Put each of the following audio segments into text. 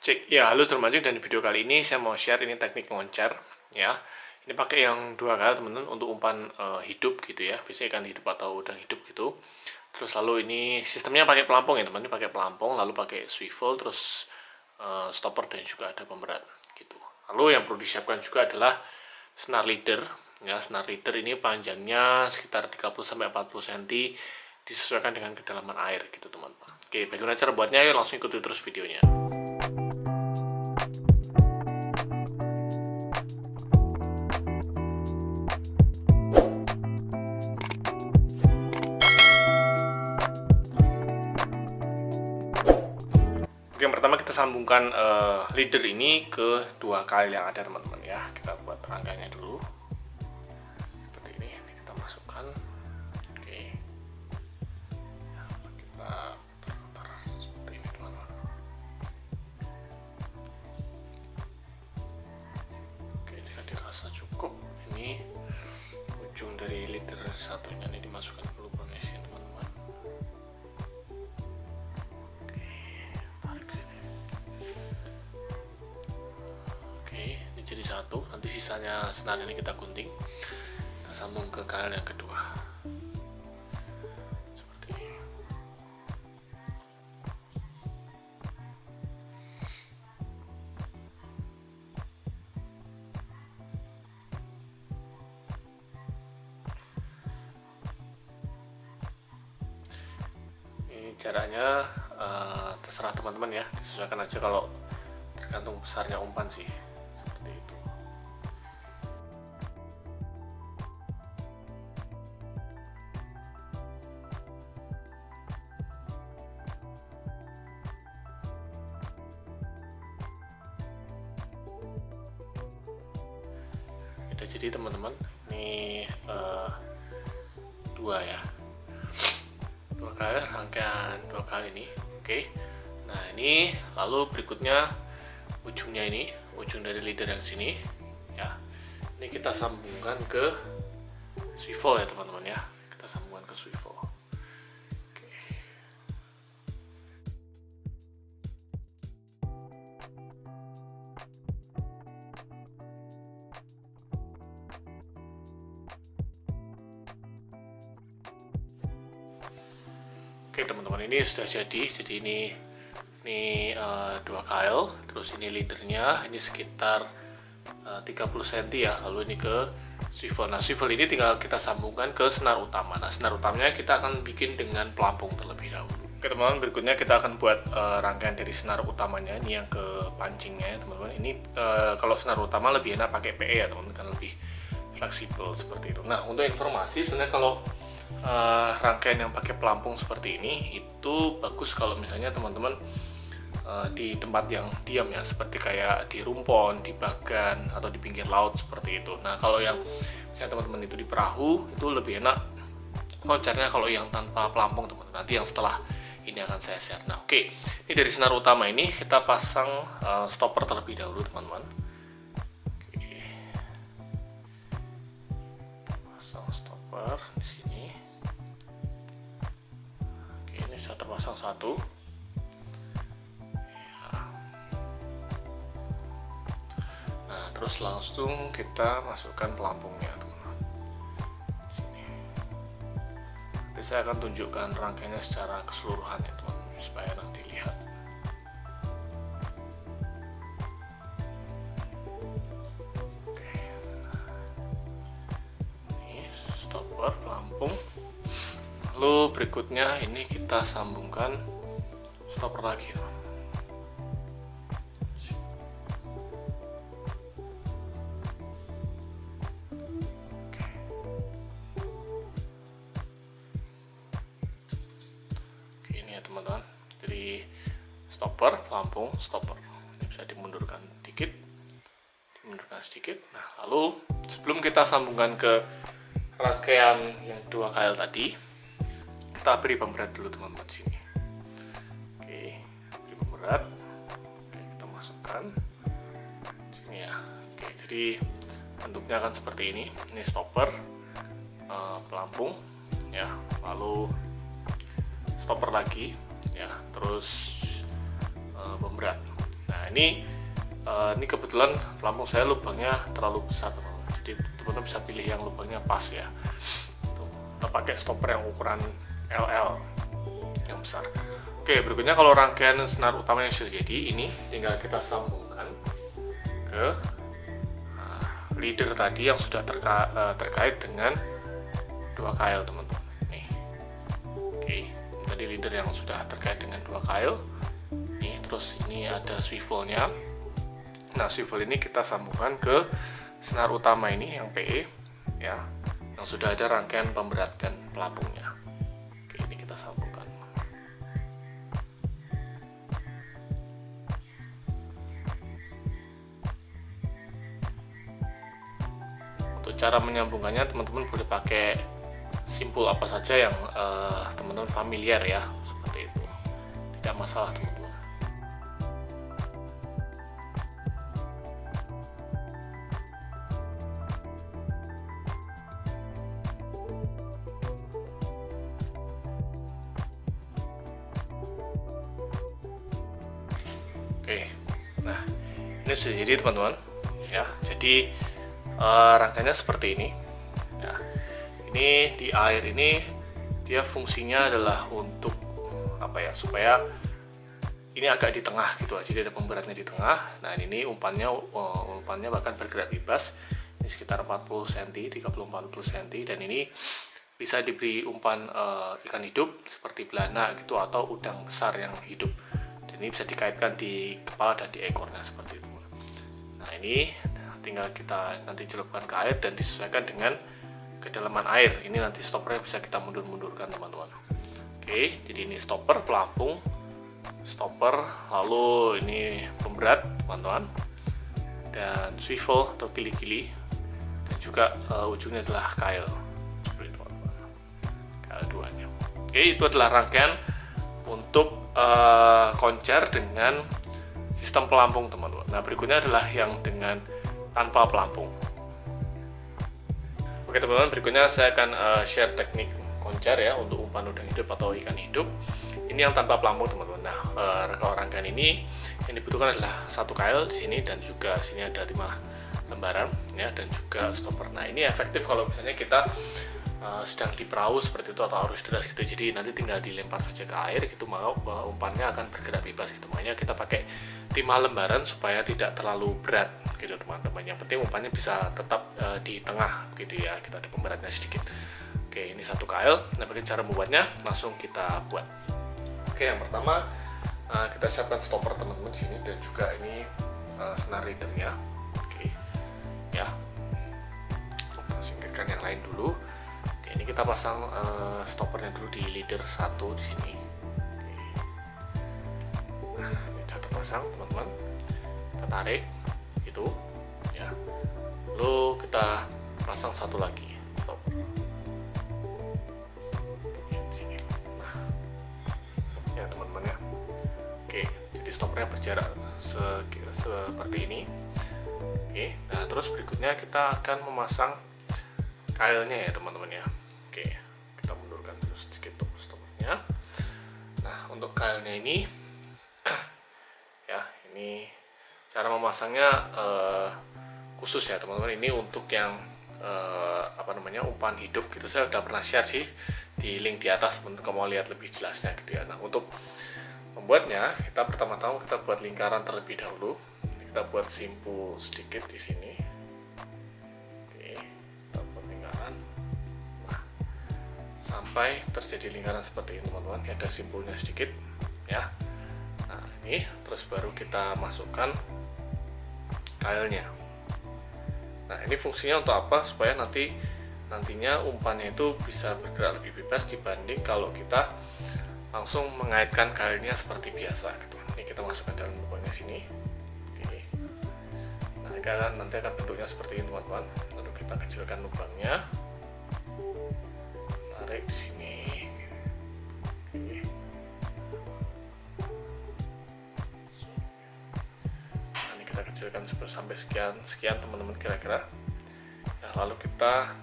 Cek ya, halo Sobat Mancing, dan di video kali ini saya mau share ini teknik ngoncar ya. Ini pakai yang dua kali teman-teman untuk umpan hidup gitu ya, biasanya ikan hidup atau udang hidup gitu. Terus lalu ini sistemnya pakai pelampung ya teman, ini pakai pelampung lalu pakai swivel, terus stopper dan juga ada pemberat gitu. Lalu yang perlu disiapkan juga adalah snare leader ya. Snare leader ini panjangnya sekitar 30-40 cm, disesuaikan dengan kedalaman air gitu teman-teman. Oke, bagaimana cara buatnya? Yuk langsung ikuti terus videonya. Oke, yang pertama kita sambungkan leader ini ke dua kail yang ada teman-teman ya. Kita buat rangkaiannya dulu seperti ini kita masukkan. Oke, ya, kita putar seperti ini teman-teman. Oke, jika dirasa cukup, ini ujung dari leader satunya ini dimasukkan ke lubang mesin teman-teman. Jadi satu, nanti sisanya senar ini kita gunting, kita sambung ke kail yang kedua seperti ini. Ini caranya terserah teman-teman ya, disesuaikan aja, kalau tergantung besarnya umpan sih. Jadi teman-teman, ini dua ya, dua kali rangkaian dua kali ini. Oke, nah ini lalu berikutnya ujungnya ini, ujung dari leader yang sini ya, ini kita sambungkan ke swivel ya teman-teman ya, kita sambungkan ke swivel. Oke teman-teman, ini sudah jadi ini dua kail, terus ini leadernya ini sekitar 30 cm ya, lalu ini ke swivel. Nah swivel ini tinggal kita sambungkan ke senar utama. Nah senar utamanya kita akan bikin dengan pelampung terlebih dahulu. Oke teman-teman, berikutnya kita akan buat rangkaian dari senar utamanya, ini yang ke pancingnya teman-teman. Ini kalau senar utama lebih enak pakai PE ya teman-teman, kan lebih fleksibel seperti itu. Nah untuk informasi, sebenarnya kalau rangkaian yang pakai pelampung seperti ini itu bagus kalau misalnya teman-teman di tempat yang diam ya, seperti kayak di rumpon, di bagan, atau di pinggir laut seperti itu. Nah kalau yang misalnya teman-teman itu di perahu, itu lebih enak koncarnya kalau yang tanpa pelampung teman-teman. Nanti yang setelah ini akan saya share. Nah oke, ini dari senar utama ini kita pasang stopper terlebih dahulu teman-teman. Pasang stopper di sini. Sudah terpasang satu ya. Nah terus langsung kita masukkan pelampungnya teman-teman. Nanti saya akan tunjukkan rangkaiannya secara keseluruhan ya teman-teman, supaya nanti lihat. Oke, ini stopper pelampung. Lalu berikutnya ini kita sambungkan stopper lagi. Oke. Oke, ini ya teman-teman. Jadi stopper, pelampung, stopper. Ini bisa dimundurkan dikit, dimundurkan sedikit. Nah, lalu sebelum kita sambungkan ke rangkaian yang dua kail tadi, kita beri pemberat dulu teman-teman sini. Oke, beri pemberat. Oke, kita masukkan sini ya. Oke, jadi bentuknya akan seperti ini. Ini stopper, pelampung ya, lalu stopper lagi ya, terus pemberat. Nah ini kebetulan pelampung saya lubangnya terlalu besar teman-teman, jadi teman-teman bisa pilih yang lubangnya pas ya. Tuh, kita pakai stopper yang ukuran LL yang besar. Oke, berikutnya kalau rangkaian senar utamanya sudah jadi, ini tinggal kita sambungkan ke leader tadi yang sudah terkait dengan 2 coil teman-teman. Nih, oke, tadi leader yang sudah terkait dengan 2 coil. Nih, terus ini ada swivelnya. Nah, swivel ini kita sambungkan ke senar utama ini yang PE ya, yang sudah ada rangkaian pemberat dan pelampungnya. Oke, ini kita sambungkan. Untuk cara menyambungkannya teman-teman boleh pakai simpul apa saja yang teman-teman familiar ya, seperti itu, tidak masalah teman-teman. Oke, nah ini sudah jadi teman-teman ya. Jadi rangkaiannya seperti ini ya. Ini di air ini dia fungsinya adalah untuk apa ya, supaya ini agak di tengah gitu, jadi ada pemberatnya di tengah. Nah, ini umpannya bahkan bergerak bebas, ini sekitar 40 cm, 30-40 cm, dan ini bisa diberi umpan ikan hidup seperti belana gitu, atau udang besar yang hidup. Dan ini bisa dikaitkan di kepala dan di ekornya seperti itu. Nah, ini tinggal kita nanti celupkan ke air dan disesuaikan dengan kedalaman air. Ini nanti stoppernya bisa kita mundur-mundurkan teman-teman. Oke, jadi ini stopper, pelampung, stopper, lalu ini pemberat teman-teman, dan swivel atau kili-kili, dan juga ujungnya adalah coil seperti itu teman-teman, coil 2-nya. Oke, itu adalah rangkaian untuk koncer dengan sistem pelampung teman-teman. Nah, berikutnya adalah yang dengan tanpa pelampung. Oke teman-teman, berikutnya saya akan share teknik koncer ya untuk umpan udang hidup atau ikan hidup. Ini yang tanpa pelampung teman-teman. Nah, kalau rangkaian ini yang dibutuhkan adalah 1 coil di sini, dan juga sini ada 5 lembaran ya, dan juga stopper. Nah, ini efektif kalau misalnya kita sedang di perahu seperti itu atau arus deras gitu. Jadi nanti tinggal dilempar saja ke air gitu, mau umpannya akan bergerak bebas gitu. Makanya kita pakai 5 lembaran supaya tidak terlalu berat gitu teman-teman. Yang penting umpannya bisa tetap di tengah gitu ya, kita ada pemberatnya sedikit. Oke, ini 1 coil. Nah, bagaimana cara membuatnya? Langsung kita buat. Oke, yang pertama kita siapkan stopper teman-teman di sini, dan juga ini senar leadernya. Oke, ya. Kita singkirkan yang lain dulu. Oke, ini kita pasang stoppernya dulu di leader 1 di sini. Oke. Nah, ini sudah terpasang teman-teman. Kita tarik itu ya. Lalu kita pasang 1 lagi stopper. Ya teman-teman ya. Oke, jadi stoppernya berjarak seperti ini. Oke, nah terus berikutnya kita akan memasang coilnya ya teman-teman ya. Oke, kita mundurkan dulu sedikit stoppernya. Nah, untuk coilnya ini ya, ini cara memasangnya khusus ya teman-teman. Ini untuk yang umpan hidup gitu, saya udah pernah share sih di link di atas, teman-teman kalau mau lihat lebih jelasnya gitu ya. Nah, untuk membuatnya kita pertama-tama kita buat lingkaran terlebih dahulu. Kita buat simpul sedikit di sini. Oke, kita buat lingkaran. Nah, sampai terjadi lingkaran seperti ini teman-teman. Ada simpulnya sedikit ya. Nah, ini terus baru kita masukkan coilnya. Nah, ini fungsinya untuk apa? Supaya nantinya umpannya itu bisa bergerak lebih bebas dibanding kalau kita langsung mengaitkan coilnya seperti biasa gitu. Ini kita masukkan dalam lubangnya sini. Oke. Nah, nanti akan bentuknya seperti ini teman-teman. Lalu kita kecilkan lubangnya, tarik di sini. Oke. Nah, ini kita kecilkan sampai sekian teman-teman kira-kira. Nah, lalu kita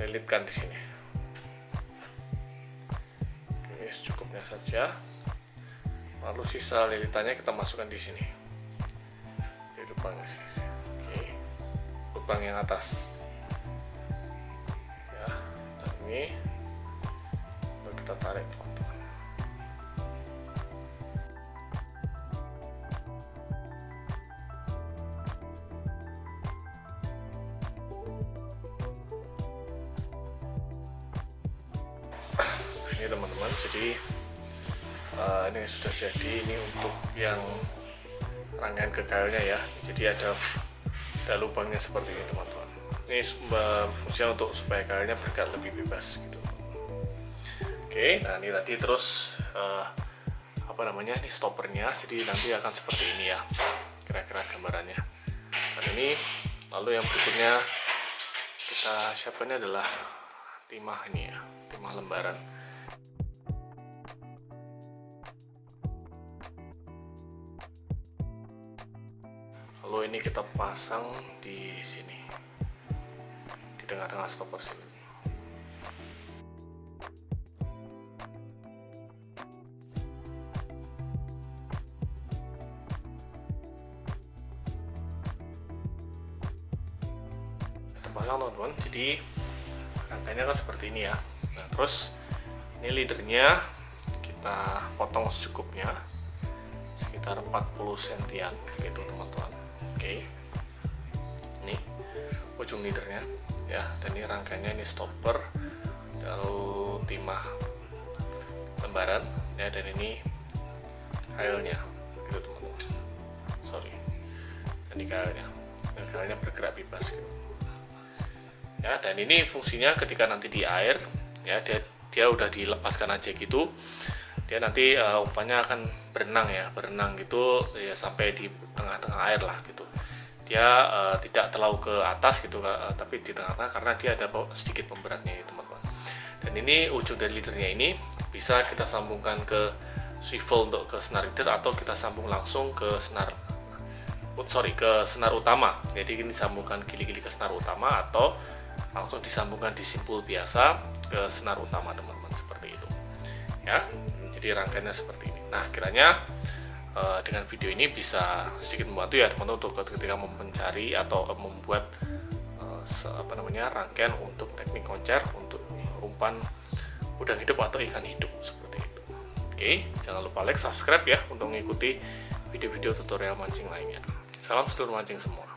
lilitkan di sini. Oke, secukupnya saja. Lalu sisa lilitannya kita masukkan di sini. lubangnya. Oke, lubang yang atas ya, dan ini lalu kita tarik teman-teman. Ini teman-teman, jadi ini sudah jadi. Ini untuk yang rangkaian ke kailnya ya, jadi ada lubangnya seperti ini teman-teman. Ini fungsinya untuk supaya kailnya bergerak lebih bebas gitu. Oke, nah ini tadi terus ini stoppernya, jadi nanti akan seperti ini ya kira-kira gambarannya. Dan ini lalu yang berikutnya kita siapkan adalah timah ini ya, timah lembaran. Lalu ini kita pasang di sini, di tengah-tengah stopper sini. Kita pasang teman-teman, jadi rangkaiannya kan seperti ini ya. Nah terus ini leadernya kita potong secukupnya, sekitar 40 sentian gitu teman-teman. Oke, ini ujung leadernya ya, dan ini rangkaiannya, ini stopper, lalu timah lembaran ya, dan ini kailnya gitu teman-teman. Dan ini kailnya, dan kailnya bergerak bebas gitu ya. Dan ini fungsinya ketika nanti di air ya, dia udah dilepaskan aja gitu, dia nanti umpannya akan berenang gitu ya, sampai di tengah-tengah air lah gitu. Dia tidak terlalu ke atas gitu, tapi di tengah-tengah, karena dia ada sedikit pemberatnya ya teman-teman. Dan ini ujung dari leadernya ini bisa kita sambungkan ke swivel untuk ke senar leader, atau kita sambung langsung ke senar utama. Jadi ini disambungkan gili-gili ke senar utama, atau langsung disambungkan di simpul biasa ke senar utama teman-teman, seperti itu ya. Jadi rangkaiannya seperti ini. Nah kiranya dengan video ini bisa sedikit membantu ya teman-teman, untuk ketika mencari atau membuat rangkaian untuk teknik koncer untuk umpan udang hidup atau ikan hidup seperti itu. Oke, jangan lupa like, subscribe ya untuk mengikuti video-video tutorial mancing lainnya. Salam sedulur mancing semua.